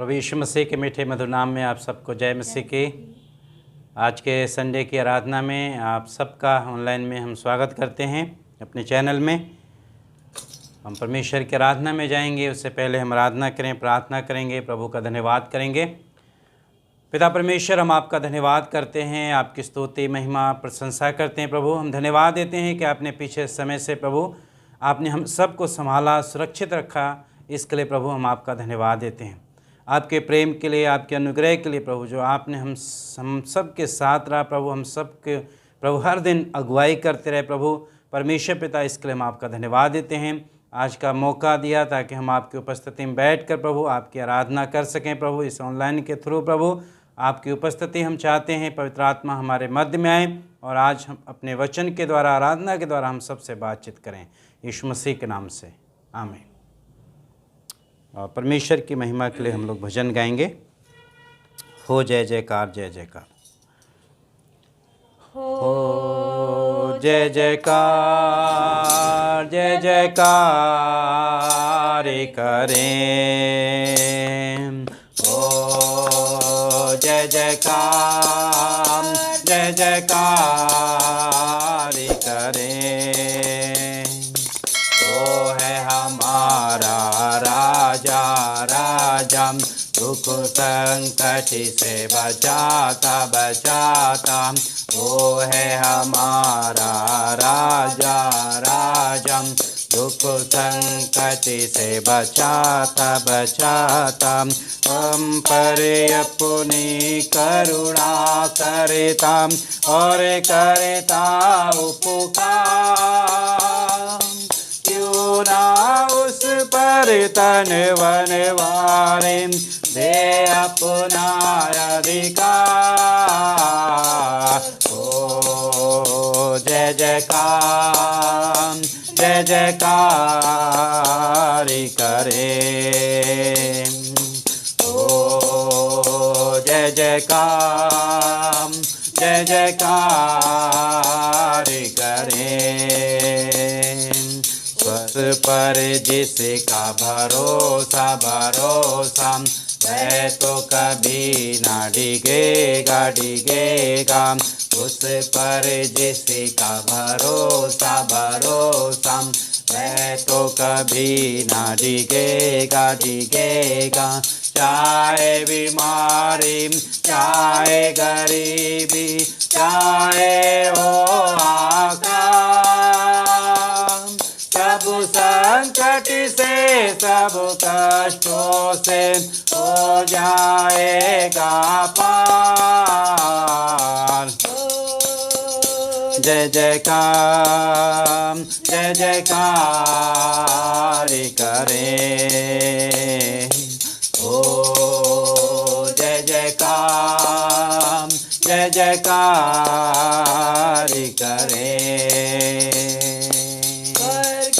प्रभु यीशु मसीह के मीठे मधुर नाम में आप सबको जय मसीह की। आज के संडे की आराधना में आप सबका ऑनलाइन में हम स्वागत करते हैं अपने चैनल में। हम परमेश्वर की आराधना में जाएंगे, उससे पहले हम आराधना करें, प्रार्थना करेंगे, प्रभु का धन्यवाद करेंगे। पिता परमेश्वर, हम आपका धन्यवाद करते हैं, आपकी स्तुति महिमा प्रशंसा करते हैं। प्रभु हम धन्यवाद देते हैं कि आपने पीछे समय से प्रभु आपने हम सबको संभाला, सुरक्षित रखा। इसके लिए प्रभु हम आपका धन्यवाद देते हैं, आपके प्रेम के लिए, आपके अनुग्रह के लिए प्रभु, जो आपने हम सब के साथ रहा प्रभु, हम सब के प्रभु हर दिन अगुवाई करते रहे प्रभु परमेश्वर पिता। इसके लिए हम आपका धन्यवाद देते हैं। आज का मौका दिया ताकि हम आपकी उपस्थिति में बैठकर प्रभु आपकी आराधना कर सकें प्रभु। इस ऑनलाइन के थ्रू प्रभु आपकी उपस्थिति हम चाहते हैं। पवित्र आत्मा हमारे मध्य में आए और आज हम अपने वचन के द्वारा, आराधना के द्वारा हम सबसे बातचीत करें, यीशु मसीह के नाम से आमीन। और परमेश्वर की महिमा के लिए हम लोग भजन गाएंगे। हो जय जयकार, जय जयकार, हो जय जयकार, जय जयकार करें। हो जय जयकार, जय जयकार करें। वो है हमारा राजा, राजा दुख संकट से बचाता बचाता। वो है हमारा राजा, राजा दुख संकट से बचाता बचाता। हम पर अपनी करुणा करता और करता उपकार। क्यों ना उस पर तन वन वारे दे अपना अधिकार। ओ जय जयकार, जय जयकार करे। ओ जय जयकार, जय जयकार करे। स्वर पर जिसका भरोसा भरोसा, वह तो कभी ना डिगेगा डिगेगा। उस पर जिसका भरोसा भरोसा, वह तो कभी ना डिगेगा डिगेगा। चाहे बीमारी, चाहे गरीबी, चाहे हो आकाश, सब संकट से सब कष्टों से हो जाएगा पार। जय जयकार, जय जयकार करें। ओ जय जयकार, जय जयकार करें।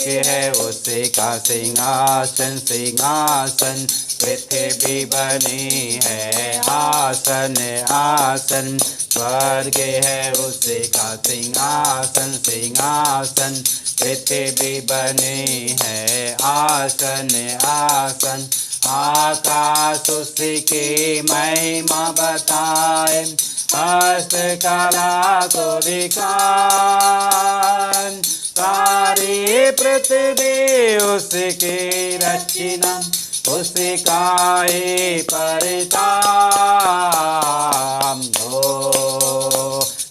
है उसका सिंहासन सिंहासन, पृथ्वी बनी है आसन आसन। स्वर्ग है उसका सिंहासन सिंहासन, पृथ्वी बनी है आसन आसन। आकाश उसकी महिमा बताए, हस्तकला को दिखाए। सारी पृथ्वी उसकी रचना, उसका ही परिताप। हो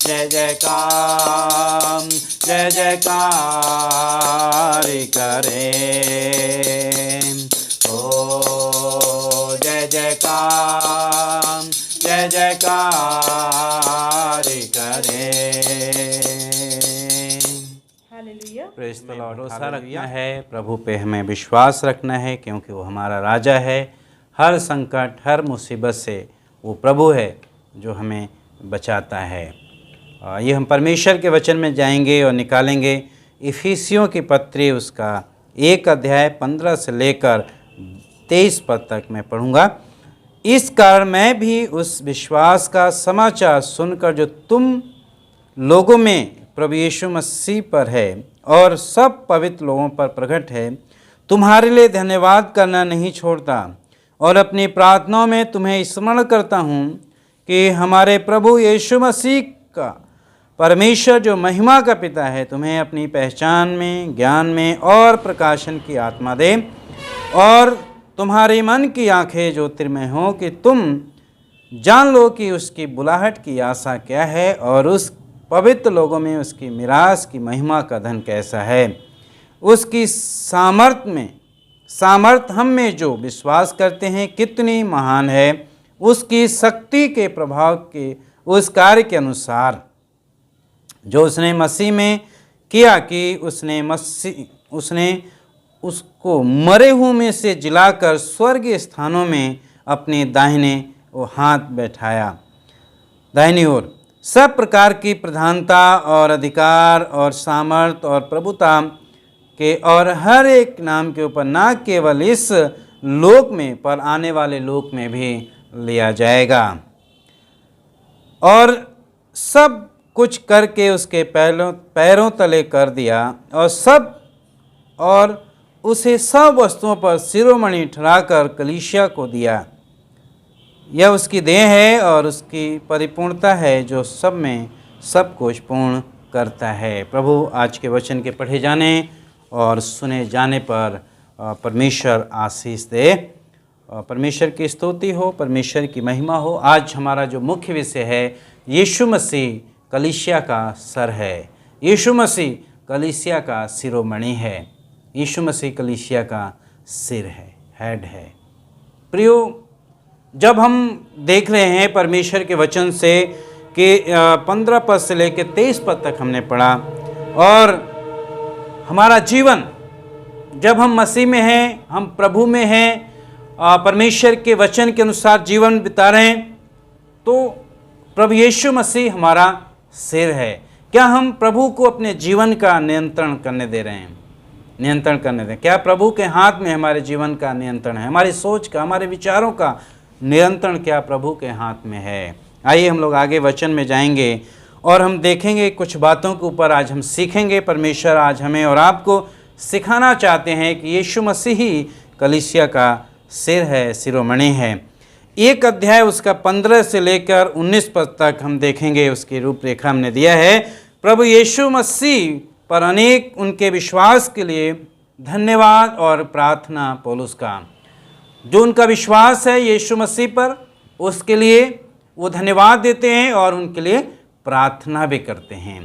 जय जयकार, जय जयकार करें। हो जय जयकार, जय जयकार करें। Praise the Lord. भरोसा रखना है, प्रभु पे हमें विश्वास रखना है, क्योंकि वो हमारा राजा है। हर संकट, हर मुसीबत से वो प्रभु है जो हमें बचाता है। ये हम परमेश्वर के वचन में जाएंगे और निकालेंगे। इफिसियों की पत्री उसका 1 अध्याय 15 से लेकर 23 पद तक मैं पढ़ूँगा। इस कारण मैं भी उस विश्वास का समाचार सुनकर जो तुम लोगों में प्रभु यीशु मसीह पर है और सब पवित्र लोगों पर प्रकट है, तुम्हारे लिए धन्यवाद करना नहीं छोड़ता और अपनी प्रार्थनाओं में तुम्हें स्मरण करता हूँ कि हमारे प्रभु यीशु मसीह का परमेश्वर जो महिमा का पिता है तुम्हें अपनी पहचान में, ज्ञान में और प्रकाशन की आत्मा दे, और तुम्हारे मन की आंखें ज्योतिर्मय हो कि तुम जान लो कि उसकी बुलाहट की आशा क्या है और उस पवित्र लोगों में उसकी मिरास की महिमा का धन कैसा है। उसकी सामर्थ हम में जो विश्वास करते हैं कितनी महान है, उसकी शक्ति के प्रभाव के उस कार्य के अनुसार जो उसने मसीह में किया कि उसने उसको मरे हुओं में से जिलाकर स्वर्गीय स्थानों में अपने दाहिने हाथ बैठाया, दाहिनी ओर। सब प्रकार की प्रधानता और अधिकार और सामर्थ और प्रभुता के और हर एक नाम के ऊपर न केवल इस लोक में पर आने वाले लोक में भी लिया जाएगा। और सब कुछ करके उसके पैरों तले कर दिया और उसे सब वस्तुओं पर शिरोमणि ठहराकर कलीसिया को दिया। यह उसकी देह है और उसकी परिपूर्णता है जो सब में सब कुछ पूर्ण करता है। प्रभु आज के वचन के पढ़े जाने और सुने जाने पर परमेश्वर आशीष दे। परमेश्वर की स्तुति हो, परमेश्वर की महिमा हो। आज हमारा जो मुख्य विषय है, यीशु मसीह कलीसिया का सर है, यीशु मसीह कलीसिया का शिरोमणि है, यीशु मसीह कलीसिया का सिर है, हेड है। प्रियो, जब हम देख रहे हैं परमेश्वर के वचन से कि 15 पद से लेकर 23 पद तक हमने पढ़ा, और हमारा जीवन जब हम मसीह में हैं, हम प्रभु में हैं, परमेश्वर के वचन के अनुसार जीवन बिता रहे हैं, तो प्रभु यीशु मसीह हमारा सिर है। क्या हम प्रभु को अपने जीवन का नियंत्रण करने दे रहे हैं? नियंत्रण करने दें। क्या प्रभु के हाथ में हमारे जीवन का नियंत्रण है? हमारी सोच का, हमारे विचारों का नियंत्रण क्या प्रभु के हाथ में है? आइए हम लोग आगे वचन में जाएंगे और हम देखेंगे कुछ बातों के ऊपर आज हम सीखेंगे। परमेश्वर आज हमें और आपको सिखाना चाहते हैं कि यीशु मसीह ही कलीसिया का सिर है, शिरोमणि है। एक अध्याय उसका 15 से लेकर 19 पद तक हम देखेंगे, उसकी रूपरेखा हमने दिया है। प्रभु यीशु मसीह पर अनेक उनके विश्वास के लिए धन्यवाद और प्रार्थना पौलुस का। जो उनका विश्वास है यीशु मसीह पर, उसके लिए वो धन्यवाद देते हैं और उनके लिए प्रार्थना भी करते हैं।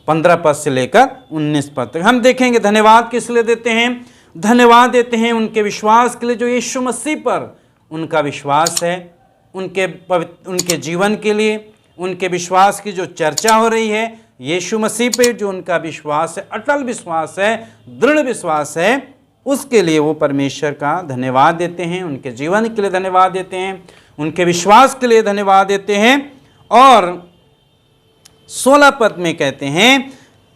15 पद से लेकर 19 पद तक हम देखेंगे धन्यवाद किस लिए देते हैं। धन्यवाद देते हैं उनके विश्वास के लिए जो यीशु मसीह पर उनका विश्वास है, उनके जीवन के लिए, उनके विश्वास की जो चर्चा हो रही है, यीशु मसीह पे जो उनका विश्वास है, अटल विश्वास है, दृढ़ विश्वास है, उसके लिए वो परमेश्वर का धन्यवाद देते हैं। उनके जीवन के लिए धन्यवाद देते हैं, उनके विश्वास के लिए धन्यवाद देते हैं। और 16 पद में कहते हैं,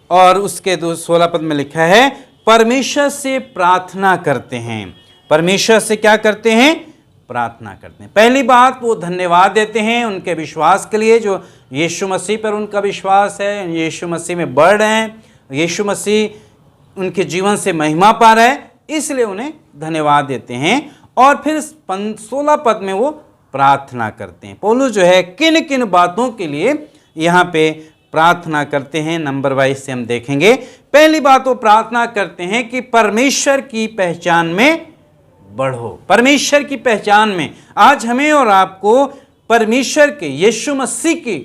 और उसके 16 पद में लिखा है, परमेश्वर से प्रार्थना करते हैं। परमेश्वर से क्या करते हैं? प्रार्थना करते हैं। पहली बात, वो धन्यवाद देते हैं उनके विश्वास के लिए जो यीशु मसीह पर उनका विश्वास है, यीशु मसीह में बढ़ रहे हैं, यीशु मसीह उनके जीवन से महिमा पा रहा है, इसलिए उन्हें धन्यवाद देते हैं। और फिर 16 पद में वो प्रार्थना करते हैं। पौलुस जो है किन किन बातों के लिए यहाँ पे प्रार्थना करते हैं, नंबर वाइज से हम देखेंगे। पहली बात, वो प्रार्थना करते हैं कि परमेश्वर की पहचान में बढ़ो। परमेश्वर की पहचान में आज हमें और आपको परमेश्वर के, यीशु मसीह की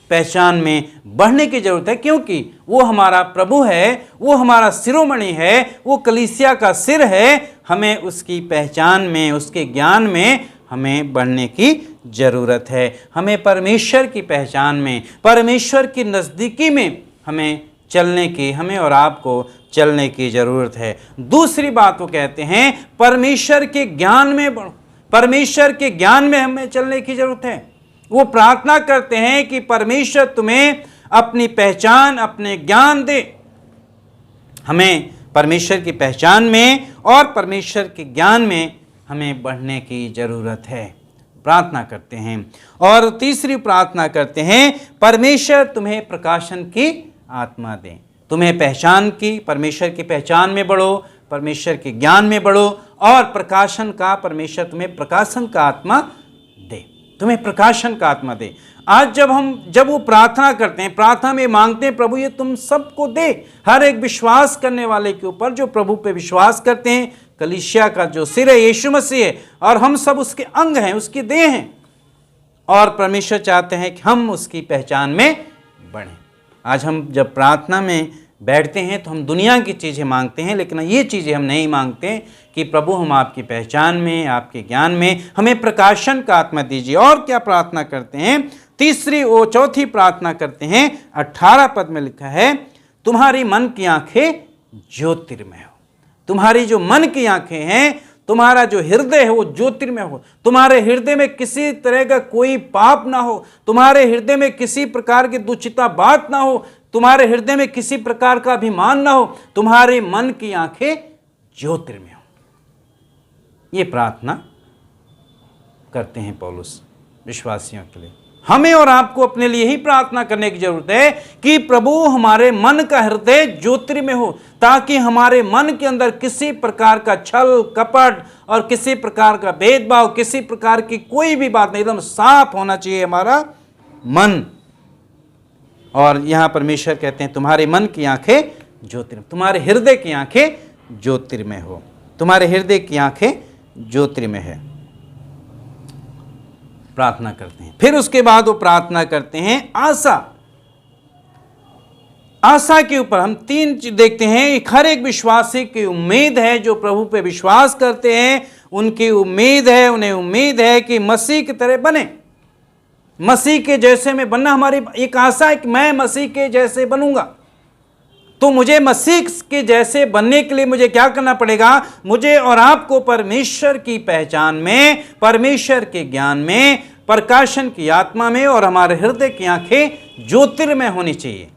पहचान में बढ़ने की जरूरत है, क्योंकि वो हमारा प्रभु है, वो हमारा शिरोमणि है, वो कलीसिया का सिर है। हमें उसकी पहचान में, उसके ज्ञान में हमें बढ़ने की जरूरत है। हमें परमेश्वर की पहचान में, परमेश्वर की नज़दीकी में हमें चलने की, हमें और आपको चलने की जरूरत है। दूसरी बात वो कहते हैं, परमेश्वर के ज्ञान में बढ़ो। परमेश्वर के ज्ञान में हमें चलने की जरूरत है। वो प्रार्थना करते हैं कि परमेश्वर तुम्हें अपनी पहचान, अपने ज्ञान दे। हमें परमेश्वर की पहचान में और परमेश्वर के ज्ञान में हमें बढ़ने की जरूरत है। प्रार्थना करते हैं। और तीसरी प्रार्थना करते हैं, परमेश्वर तुम्हें प्रकाशन की आत्मा दे। तुम्हें पहचान की, परमेश्वर की पहचान में बढ़ो, परमेश्वर के ज्ञान में बढ़ो और प्रकाशन का, परमेश्वर तुम्हें प्रकाशन का आत्मा दे, तुम्हें प्रकाशन का आत्मा दे। आज जब वो प्रार्थना करते हैं, प्रार्थना में मांगते हैं प्रभु ये तुम सबको दे, हर एक विश्वास करने वाले के ऊपर, जो प्रभु पे विश्वास करते हैं। कलीसिया का जो सिर है यीशु मसीह है और हम सब उसके अंग हैं, उसकी देह हैं, और परमेश्वर चाहते हैं कि हम उसकी पहचान में बढ़ें। आज हम जब प्रार्थना में बैठते हैं तो हम दुनिया की चीज़ें मांगते हैं, लेकिन ये चीज़ें हम नहीं मांगते कि प्रभु हम आपकी पहचान में, आपके ज्ञान में हमें प्रकाशन का आत्मा दीजिए। और क्या प्रार्थना करते हैं? चौथी प्रार्थना करते हैं, 18 पद में लिखा है, तुम्हारी मन की आंखें ज्योतिर्मय हो। तुम्हारी जो मन की आंखें हैं, तुम्हारा जो हृदय है वो ज्योतिर्मय हो। तुम्हारे हृदय में किसी तरह का कोई पाप ना हो, तुम्हारे हृदय में किसी प्रकार की दुचिता बात ना हो, तुम्हारे हृदय में किसी प्रकार का अभिमान ना हो, तुम्हारे मन की आंखें ज्योतिर्मय हो। ये प्रार्थना करते हैं पौलुस विश्वासियों के लिए। हमें और आपको अपने लिए ही प्रार्थना करने की जरूरत है कि प्रभु हमारे मन का हृदय ज्योतिर्मय हो, ताकि हमारे मन के अंदर किसी प्रकार का छल कपट और किसी प्रकार का भेदभाव, किसी प्रकार की कोई भी बात नहीं, एकदम साफ होना चाहिए हमारा मन। और यहां परमेश्वर कहते हैं तुम्हारे मन की आंखें ज्योतिर्मय, तुम्हारे हृदय की आंखें ज्योतिर्मय हो, तुम्हारे हृदय की आंखें ज्योतिर्मय है। प्रार्थना करते हैं। फिर उसके बाद वो प्रार्थना करते हैं आशा। आशा के ऊपर हम 3 चीज देखते हैं। हर एक विश्वासी की उम्मीद है, जो प्रभु पे विश्वास करते हैं उनकी उम्मीद है, उन्हें उम्मीद है कि मसीह की तरह बने, मसीह के जैसे में बनना हमारी एक आशा है कि मैं मसीह के जैसे बनूंगा। तो मुझे मसीह के जैसे बनने के लिए मुझे क्या करना पड़ेगा? मुझे और आपको परमेश्वर की पहचान में, परमेश्वर के ज्ञान में, प्रकाशन की आत्मा में, और हमारे हृदय की आंखें ज्योतिर्मय होनी चाहिए।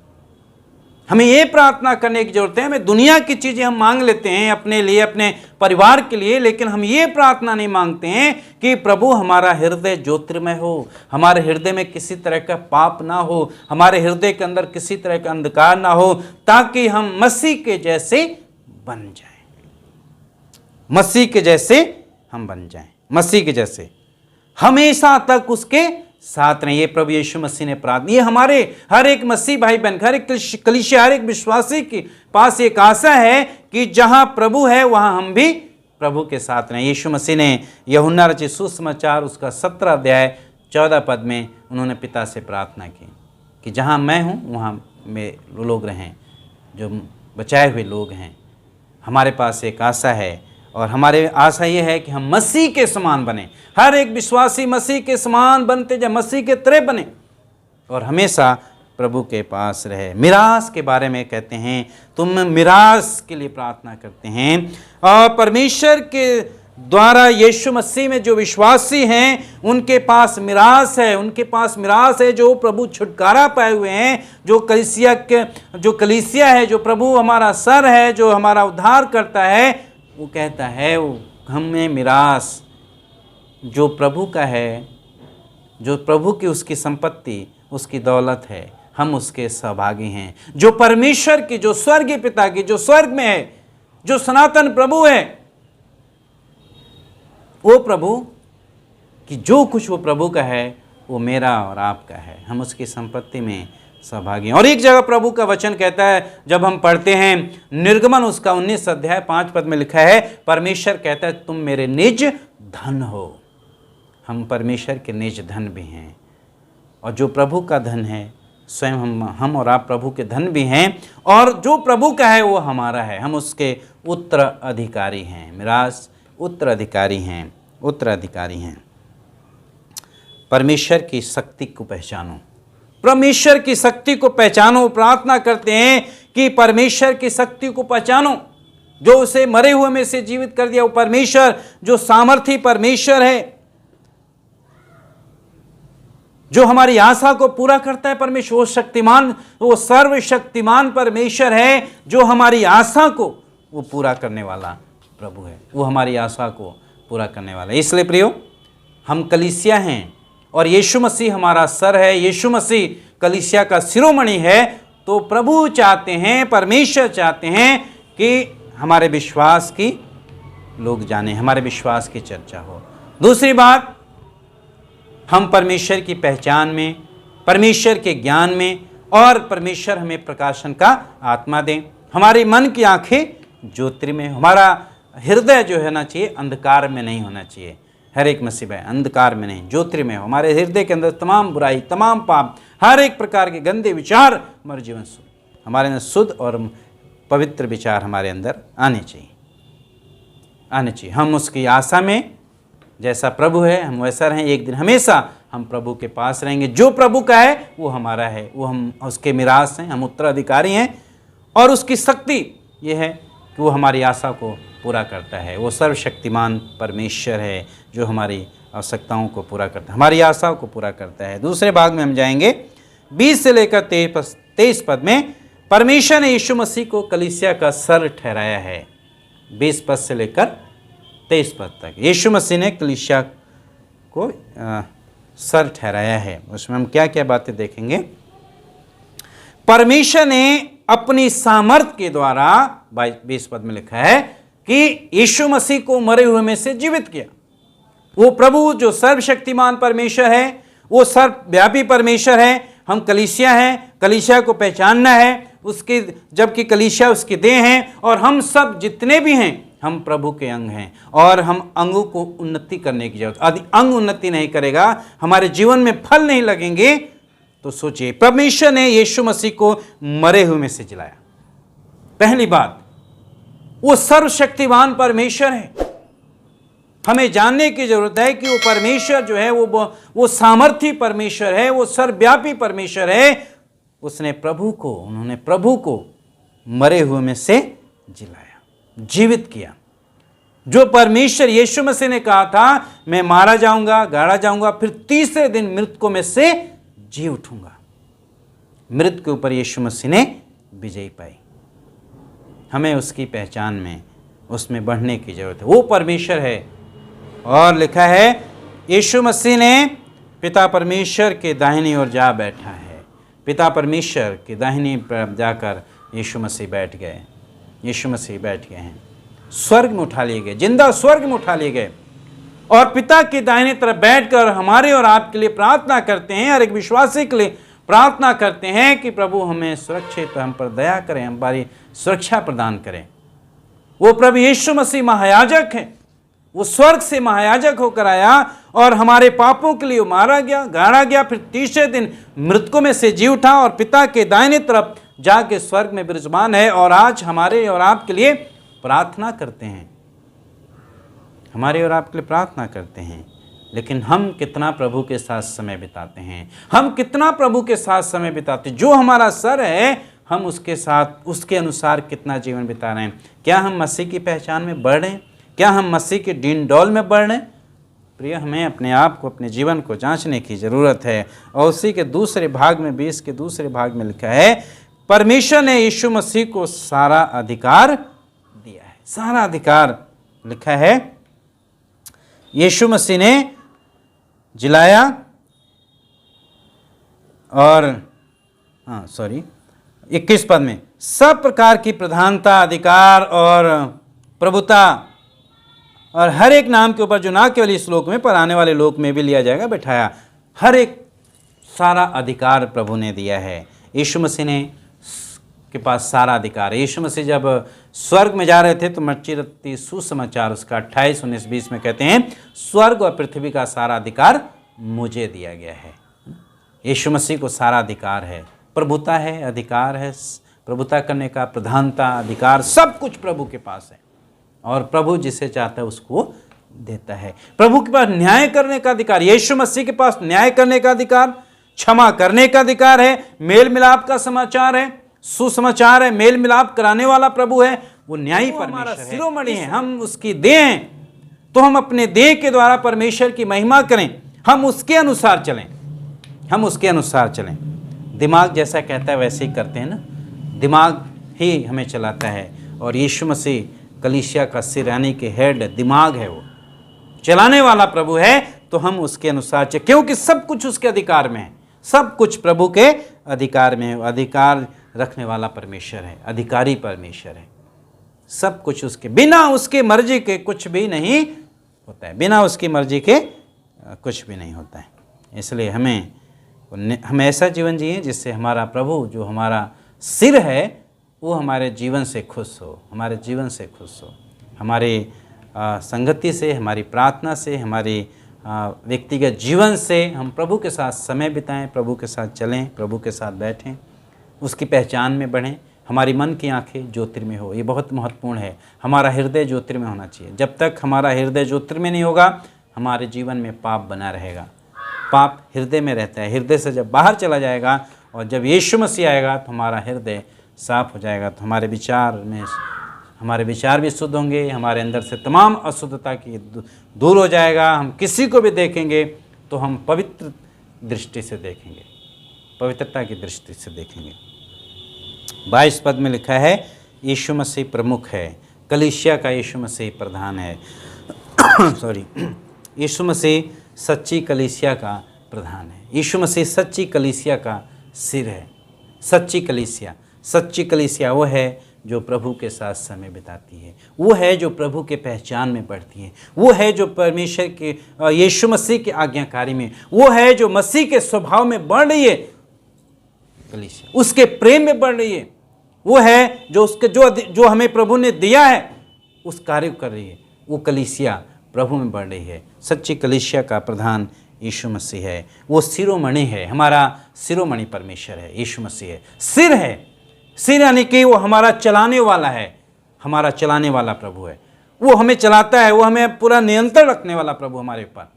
हमें ये प्रार्थना करने की जरूरत है। हमें दुनिया की चीजें हम मांग लेते हैं अपने लिए, अपने परिवार के लिए, लेकिन हम ये प्रार्थना नहीं मांगते हैं कि प्रभु हमारा हृदय ज्योतिर्मय हो, हमारे हृदय में किसी तरह का पाप ना हो, हमारे हृदय के अंदर किसी तरह का अंधकार ना हो, ताकि हम मसीह के जैसे बन जाएं, मसीह के जैसे हम बन जाएं, मसीह के जैसे हमेशा तक उसके साथ रहे। ये प्रभु यीशु मसीह ने प्रार्थना, ये हमारे हर एक मसीह भाई बहन, हर एक कलीसिया, हर एक विश्वासी के पास एक आशा है कि जहां प्रभु है वहां हम भी प्रभु के साथ रहें। यीशु मसीह ने यूहन्ना रचित सुसमाचार उसका 17 अध्याय 14 पद में उन्होंने पिता से प्रार्थना की कि जहां मैं हूं वहां में लोग रहें, जो बचाए हुए लोग हैं। हमारे पास एक आशा है, और हमारे आशा ये है कि हम मसीह के समान बने। हर एक विश्वासी मसीह के समान बनते जाए, मसीह के तरह बने, और हमेशा प्रभु के पास रहे। मिरास के बारे में कहते हैं, तुम मिरास के लिए प्रार्थना करते हैं, और परमेश्वर के द्वारा यीशु मसीह में जो विश्वासी हैं उनके पास मिरास है, उनके पास मिरास है जो प्रभु छुटकारा पाए हुए हैं, जो कलीसिया है, जो प्रभु हमारा सर है, जो हमारा उद्धार करता है। वो कहता है वो हमें मिरास जो प्रभु का है, जो प्रभु की उसकी संपत्ति, उसकी दौलत है, हम उसके सहभागी हैं। जो परमेश्वर की, जो स्वर्गीय पिता की, जो स्वर्ग में है, जो सनातन प्रभु है, वो प्रभु कि जो कुछ वो प्रभु का है वो मेरा और आपका है, हम उसकी संपत्ति में सहभागी हैं। और एक जगह प्रभु का वचन कहता है, जब हम पढ़ते हैं निर्गमन उसका 19 अध्याय 5 पद में लिखा है, परमेश्वर कहता है तुम मेरे निज धन हो। हम परमेश्वर के निज धन भी हैं, और जो प्रभु का धन है स्वयं हम और आप प्रभु के धन भी हैं, और जो प्रभु का है वो हमारा है, हम उसके उत्तराधिकारी हैं। मिरास उत्तराधिकारी हैं, उत्तराधिकारी हैं। परमेश्वर की शक्ति को पहचानो, परमेश्वर की शक्ति को पहचानो। प्रार्थना करते हैं कि परमेश्वर की शक्ति को पहचानो, जो उसे मरे हुए में से जीवित कर दिया वो परमेश्वर, जो सामर्थी परमेश्वर है, जो हमारी आशा को पूरा करता है परमेश्वर। वो शक्तिमान, वो सर्वशक्तिमान परमेश्वर है, जो हमारी आशा को वो पूरा करने वाला प्रभु है, वो हमारी आशा को पूरा करने वाला है। इसलिए प्रियो, हम कलीसिया हैं और यीशु मसीह हमारा सर है, यीशु मसीह कलीसिया का शिरोमणि है। तो प्रभु चाहते हैं, परमेश्वर चाहते हैं कि हमारे विश्वास की लोग जाने, हमारे विश्वास की चर्चा हो। दूसरी बात, हम परमेश्वर की पहचान में, परमेश्वर के ज्ञान में, और परमेश्वर हमें प्रकाशन का आत्मा दें। हमारे मन की आंखें ज्योति में, हमारा हृदय जो होना चाहिए अंधकार में नहीं होना चाहिए। हर एक मसीह भाई, अंधकार में नहीं, ज्योति में हो। हमारे हृदय के अंदर तमाम बुराई, तमाम पाप, हर एक प्रकार के गंदे विचार, हमारे जीवन शुद्ध, हमारे अंदर शुद्ध और पवित्र विचार हमारे अंदर आने चाहिए। हम उसकी आशा में, जैसा प्रभु है हम वैसा रहें। एक दिन हमेशा हम प्रभु के पास रहेंगे। जो प्रभु का है वो हमारा है, वो हम उसके मिरास हैं, हम उत्तराधिकारी हैं। और उसकी शक्ति ये है कि वो हमारी आशा को पूरा करता है। वो सर्वशक्तिमान परमेश्वर है जो हमारी आवश्यकताओं को पूरा करता है, हमारी आशाओं को पूरा करता है। दूसरे भाग में हम जाएंगे 20 से लेकर 23 पद में। परमेश्वर ने यीशु मसीह को कलीसिया का सर ठहराया है। 20 पद से लेकर 23 पद तक यीशु मसीह ने कलीसिया को सर ठहराया है। उसमें हम क्या क्या बातें देखेंगे। परमेश्वर ने अपनी सामर्थ के द्वारा, 20 पद में लिखा है कि यीशु मसीह को मरे हुए में से जीवित किया। वो प्रभु जो सर्वशक्तिमान परमेश्वर है, वो सर्वव्यापी परमेश्वर है। हम कलीसिया हैं, कलीसिया को पहचानना है उसके, जबकि कलीसिया उसकी देह है। और हम सब जितने भी हैं हम प्रभु के अंग हैं। और हम अंगों को उन्नति करने की जरूरत। यदि अंग उन्नति नहीं करेगा, हमारे जीवन में फल नहीं लगेंगे, तो सोचिए, परमेश्वर ने यीशु मसीह को मरे हुए में से जिलाया। पहली बात, वो सर्वशक्तिमान परमेश्वर है। हमें जानने की जरूरत है कि वो परमेश्वर जो है वो सामर्थी परमेश्वर है, वो सर्वव्यापी परमेश्वर है। उन्होंने प्रभु को मरे हुए में से जिलाया, जीवित किया। जो परमेश्वर यीशु मसीह ने कहा था, मैं मारा जाऊंगा, गाड़ा जाऊंगा, फिर तीसरे दिन मृतकों में से जी उठूंगा। मृत्यु के ऊपर यीशु मसीह ने विजय पाई। हमें उसकी पहचान में, उसमें बढ़ने की जरूरत है। वो परमेश्वर है। और लिखा है यीशु मसीह ने पिता परमेश्वर के दाहिनी ओर जा बैठा है। पिता परमेश्वर के दाहिनी पर जाकर यीशु मसीह बैठ गए। यीशु मसीह बैठ गए हैं, स्वर्ग में उठा लिए गए, जिंदा स्वर्ग में उठा लिए गए। और पिता की दाहिनी तरफ बैठकर हमारे और आपके लिए प्रार्थना करते हैं, हर एक विश्वासी के लिए प्रार्थना करते हैं कि प्रभु हमें सुरक्षित, हम पर दया करें, हमारी सुरक्षा प्रदान करें। वो प्रभु यीशु मसीह महायाजक है। वो स्वर्ग से महायाजक होकर आया और हमारे पापों के लिए मारा गया, गाड़ा गया, फिर तीसरे दिन मृतकों में से जी उठा और पिता के दाहिने तरफ जाके स्वर्ग में विराजमान है। और आज हमारे और आपके लिए प्रार्थना करते हैं, हमारे और आपके लिए प्रार्थना करते हैं। लेकिन हम कितना प्रभु के साथ समय बिताते हैं? हम कितना प्रभु के साथ समय बिताते हैं? जो हमारा सर है, हम उसके साथ, उसके अनुसार कितना जीवन बिता रहे हैं? क्या हम मसीह की पहचान में बढ़ रहे हैं? क्या हम मसीह के डीन डौल में बढ़ रहे हैं? प्रिय, हमें अपने आप को, अपने जीवन को जांचने की ज़रूरत है। और उसी के दूसरे भाग में, 20 के दूसरे भाग में लिखा है, परमेश्वर ने यीशु मसीह को सारा अधिकार दिया है। सारा अधिकार लिखा है, यीशु मसीह ने जिलाया। और 21 पद में, सब प्रकार की प्रधानता, अधिकार और प्रभुता और हर एक नाम के ऊपर जो ना केवल इस लोक में पर आने वाले लोक में भी लिया जाएगा, बैठाया। हर एक सारा अधिकार प्रभु ने दिया है। यीशु मसीह ने के पास सारा अधिकार है। यीशु मसीह जब स्वर्ग में जा रहे थे तो मच्ची रत्ती सुसमाचार उसका 28, 19, 20 में कहते हैं, स्वर्ग और पृथ्वी का सारा अधिकार मुझे दिया गया है। यीशु मसीह को सारा अधिकार है, प्रभुता है, अधिकार है, प्रभुता करने का, प्रधानता, अधिकार, सब कुछ प्रभु के पास है। और प्रभु जिसे चाहता है उसको देता है। प्रभु के पास न्याय करने का अधिकार, यीशु मसीह के पास न्याय करने का अधिकार, क्षमा करने का अधिकार है, मेल मिलाप का समाचार है, सुसमाचार है, मेल मिलाप कराने वाला प्रभु है। वो न्यायी परमेश्वर है, शिरोमणि है। हम उसकी देह हैं, तो हम अपने देह के द्वारा परमेश्वर की महिमा करें। हम उसके अनुसार चलें, हम उसके अनुसार चलें। दिमाग जैसा कहता है वैसे ही करते हैं ना, दिमाग ही हमें चलाता है। और यीशु मसीह कलीसिया का सिर यानी कि हेड, दिमाग है, वो चलाने वाला प्रभु है। तो हम उसके अनुसार चलें, क्योंकि सब कुछ उसके अधिकार में है, सब कुछ प्रभु के अधिकार में है। अधिकार रखने वाला परमेश्वर है, अधिकारी परमेश्वर है। सब कुछ उसके, बिना उसकी मर्जी के कुछ भी नहीं होता है, बिना उसकी मर्जी के कुछ भी नहीं होता है। इसलिए हम ऐसा जीवन जिए जिससे हमारा प्रभु जो हमारा सिर है वो हमारे जीवन से खुश हो, हमारे जीवन से खुश हो, हमारी संगति से, हमारी प्रार्थना से, हमारी व्यक्तिगत जीवन से हम प्रभु के साथ समय बिताएं, प्रभु के साथ चलें, प्रभु के साथ बैठें, उसकी पहचान में बढ़ें। हमारी मन की आंखें ज्योतिर्मय हो, ये बहुत महत्वपूर्ण है। हमारा हृदय ज्योतिर्मय होना चाहिए। जब तक हमारा हृदय ज्योतिर्मय नहीं होगा, हमारे जीवन में पाप बना रहेगा। पाप हृदय में रहता है, हृदय से जब बाहर चला जाएगा और जब यीशु मसीह आएगा तो हमारा हृदय साफ हो जाएगा, तो हमारे विचार भी शुद्ध होंगे, हमारे अंदर से तमाम अशुद्धता की दूर हो जाएगा। हम किसी को भी देखेंगे तो हम पवित्र दृष्टि से देखेंगे, पवित्रता की दृष्टि से देखेंगे। 22 पद में लिखा है, यीशु मसीह प्रमुख है, कलीसिया का यीशु मसीह प्रधान है। सॉरी, यीशु मसीह सच्ची कलीसिया का प्रधान है। यीशु मसीह सच्ची कलीसिया का सिर है। सच्ची कलीसिया वो है जो प्रभु के साथ समय बिताती है, वो है जो प्रभु के पहचान में बढ़ती है, वो है जो परमेश्वर के यीशु मसीह की आज्ञाकारी में, वो है जो मसीह के स्वभाव में बढ़ रही है। कलीसिया उसके प्रेम में बढ़ रही है, वो है जो उसके जो हमें प्रभु ने दिया है उस कार्य कर रही है। वो कलीसिया प्रभु में बढ़ रही है। सच्ची कलीसिया का प्रधान यीशु मसीह है। वो शिरोमणि है, हमारा शिरोमणि परमेश्वर है, यीशु मसीह है। सिर है, सिर यानी कि वो हमारा चलाने वाला है, हमारा चलाने वाला प्रभु है। वो हमें चलाता है, वो हमें पूरा नियंत्रण रखने वाला प्रभु हमारे ऊपर।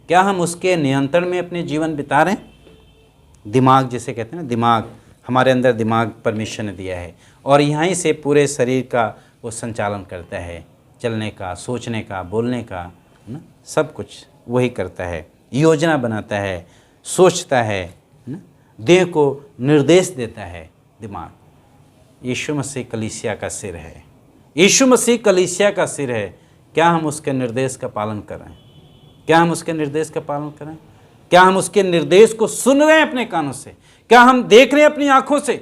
क्या हम उसके नियंत्रण में अपने जीवन बिता रहे हैं? दिमाग जिसे कहते हैं ना, दिमाग, हमारे अंदर दिमाग परमेश्वर ने दिया है और यहीं से पूरे शरीर का वो संचालन करता है, चलने का, सोचने का, बोलने का, ना, सब कुछ वही करता है। योजना बनाता है, सोचता है, ना, देह को निर्देश देता है दिमाग। यीशु मसीह कलीसिया का सिर है। यीशु मसीह कलीसिया का सिर है। क्या हम उसके निर्देश का पालन कर रहे हैं? क्या हम उसके निर्देश का पालन कर रहे हैं? क्या हम उसके निर्देश को सुन रहे हैं अपने कानों से? क्या हम देख रहे हैं अपनी आंखों से?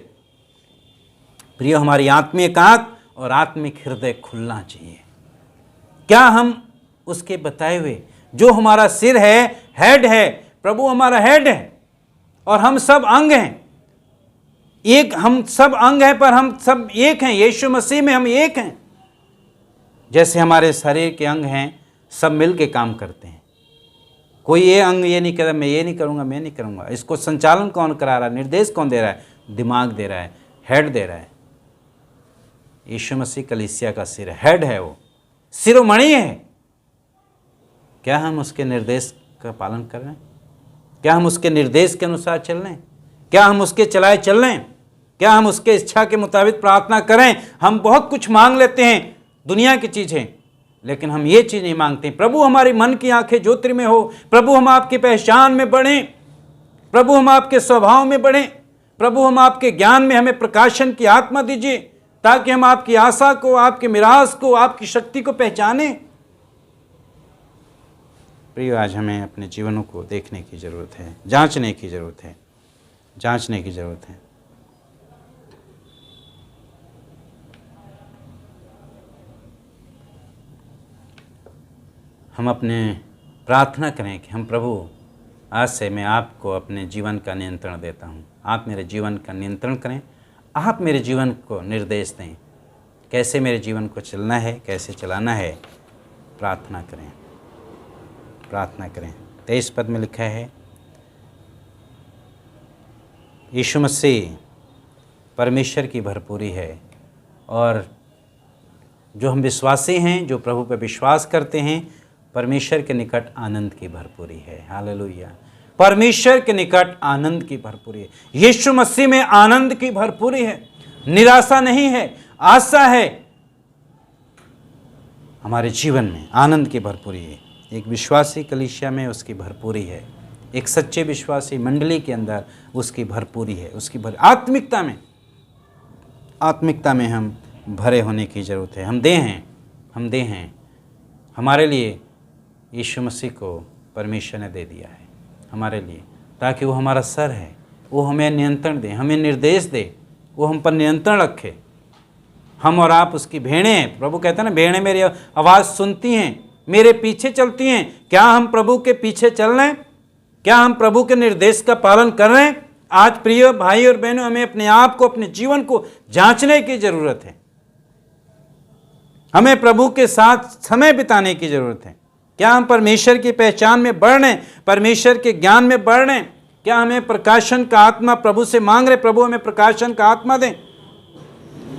प्रिय, हमारी आत्मिक आंख और आत्मिक हृदय खुलना चाहिए। क्या हम उसके बताए हुए, जो हमारा सिर है, हेड है, प्रभु हमारा हेड है और हम सब अंग हैं। हम सब अंग हैं पर हम सब एक हैं। यीशु मसीह में हम एक हैं। जैसे हमारे शरीर के अंग हैं, सब मिल के काम करते हैं। कोई ये अंग ये नहीं कर रहा, मैं ये नहीं करूँगा, मैं नहीं करूँगा। इसको संचालन कौन करा रहा है? निर्देश कौन दे रहा है? दिमाग दे रहा है, हेड दे रहा है। यीशु मसीह कलीसिया का सिर, हेड है, वो शिरोमणि है। क्या हम उसके निर्देश का पालन कर रहे हैं? क्या हम उसके निर्देश के अनुसार चल रहे हैं? क्या हम उसके चलाए चल रहे हैं? क्या हम उसके इच्छा के मुताबिक प्रार्थना करें? हम बहुत कुछ मांग लेते हैं दुनिया की चीज़ें, लेकिन हम ये चीज़ नहीं मांगते, प्रभु हमारी मन की आंखें ज्योतिर्मय हो, प्रभु हम आपकी पहचान में बढ़ें, प्रभु हम आपके स्वभाव में बढ़ें, प्रभु हम आपके ज्ञान में, हमें प्रकाशन की आत्मा दीजिए ताकि हम आपकी आशा को, आपके मिराज को, आपकी शक्ति को पहचाने। प्रिय, आज हमें अपने जीवनों को देखने की ज़रूरत है, जांचने की ज़रूरत है, जांचने की ज़रूरत है। हम अपने प्रार्थना करें कि हम प्रभु, आज से मैं आपको अपने जीवन का नियंत्रण देता हूँ। आप मेरे जीवन का नियंत्रण करें, आप मेरे जीवन को निर्देश दें, कैसे मेरे जीवन को चलना है, कैसे चलाना है। प्रार्थना करें, प्रार्थना करें। 23 पद में लिखा है, यीशु मसीह परमेश्वर की भरपूरी है और जो हम विश्वासी हैं, जो प्रभु पर विश्वास करते हैं, परमेश्वर के निकट आनंद की भरपूरी है। हालेलुया। परमेश्वर के निकट आनंद की भरपूरी है। यीशु मसीह में आनंद की भरपूरी है, निराशा नहीं है, आशा है। हमारे जीवन में आनंद की भरपूरी है। एक विश्वासी कलीसिया में उसकी भरपूरी है, एक सच्चे विश्वासी मंडली के अंदर उसकी भरपूरी है, उसकी आत्मिकता में हम भरे होने की ज़रूरत है। हम दे हैं। हमारे लिए यीशु मसीह को परमेश्वर ने दे दिया है हमारे लिए, ताकि वो हमारा सर है, वो हमें नियंत्रण दे, हमें निर्देश दे, वो हम पर नियंत्रण रखे, हम और आप उसकी भेड़ें हैं। प्रभु कहते हैं ना, भेड़ें मेरी आवाज़ सुनती हैं, मेरे पीछे चलती हैं। क्या हम प्रभु के पीछे चल रहे हैं? क्या हम प्रभु के निर्देश का पालन कर रहे हैं? आज प्रिय भाई और बहनों, हमें अपने आप को, अपने जीवन को जांचने की जरूरत है। हमें प्रभु के साथ समय बिताने की जरूरत है। क्या हम परमेश्वर की पहचान में बढ़ रहे हैं? परमेश्वर के ज्ञान में बढ़ रहे हैं? क्या हमें प्रकाशन का आत्मा प्रभु से मांग रहे? प्रभु हमें प्रकाशन का आत्मा दें।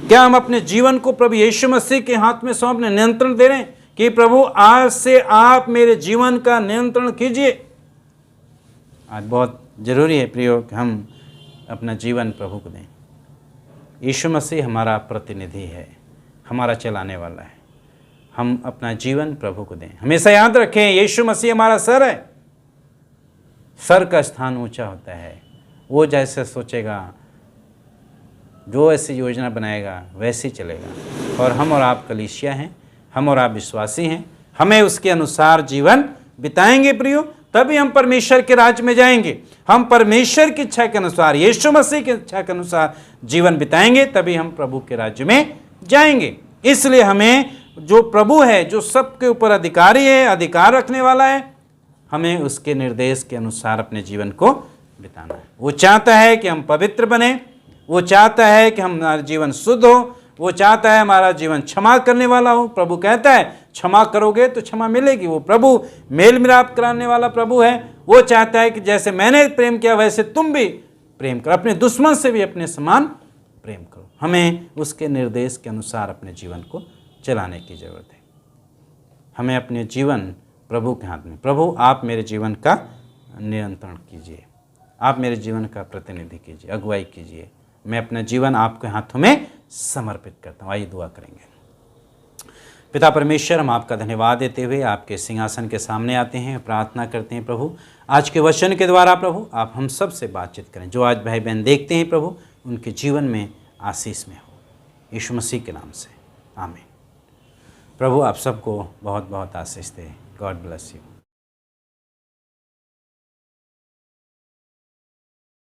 क्या हम अपने जीवन को प्रभु यीशु मसीह के हाथ में सौंपने नियंत्रण दे रहे हैं कि प्रभु आज से आप मेरे जीवन का नियंत्रण कीजिए? आज बहुत जरूरी है प्रियो कि हम अपना जीवन प्रभु को दें। यीशु मसीह हमारा प्रतिनिधि है, हमारा चलाने वाला है। हम अपना जीवन प्रभु को दें। हमेशा याद रखें, यीशु मसीह हमारा सर है। सर का स्थान ऊंचा होता है। वो जैसे सोचेगा, जो ऐसी योजना बनाएगा वैसे ही चलेगा। और हम और आप कलीसिया हैं, हम और आप विश्वासी हैं। हमें उसके अनुसार जीवन बिताएंगे प्रियो, तभी हम परमेश्वर के राज्य में जाएंगे। हम परमेश्वर की इच्छा के अनुसार, यीशु मसीह की इच्छा के अनुसार जीवन बिताएंगे, तभी हम प्रभु के राज्य में जाएंगे। इसलिए हमें जो प्रभु है, जो सबके ऊपर अधिकारी है, अधिकार रखने वाला है, हमें उसके निर्देश के अनुसार अपने जीवन को बिताना है। वो चाहता है कि हम पवित्र बने, वो चाहता है कि हमारा जीवन शुद्ध हो, वो चाहता है हमारा जीवन क्षमा करने वाला हो। प्रभु कहता है क्षमा करोगे तो क्षमा मिलेगी। वो प्रभु मेल मिलाप कराने वाला प्रभु है। वो चाहता है कि जैसे मैंने प्रेम किया वैसे तुम भी प्रेम करो, अपने दुश्मन से भी अपने समान प्रेम करो। हमें उसके निर्देश के अनुसार अपने जीवन को चलाने की जरूरत है। हमें अपने जीवन प्रभु के हाथ में, प्रभु आप मेरे जीवन का नियंत्रण कीजिए, आप मेरे जीवन का प्रतिनिधि कीजिए, अगुवाई कीजिए। मैं अपना जीवन आपके हाथों में समर्पित करता हूँ। आइए दुआ करेंगे। पिता परमेश्वर, हम आपका धन्यवाद देते हुए आपके सिंहासन के सामने आते हैं, प्रार्थना करते हैं प्रभु, आज के वचन के द्वारा प्रभु आप हम सब से बातचीत करें। जो आज भाई बहन देखते हैं प्रभु, उनके जीवन में आशीष में हो, यीशु मसीह के नाम से आमीन। प्रभु आप सबको बहुत बहुत आशीष दे। God bless you.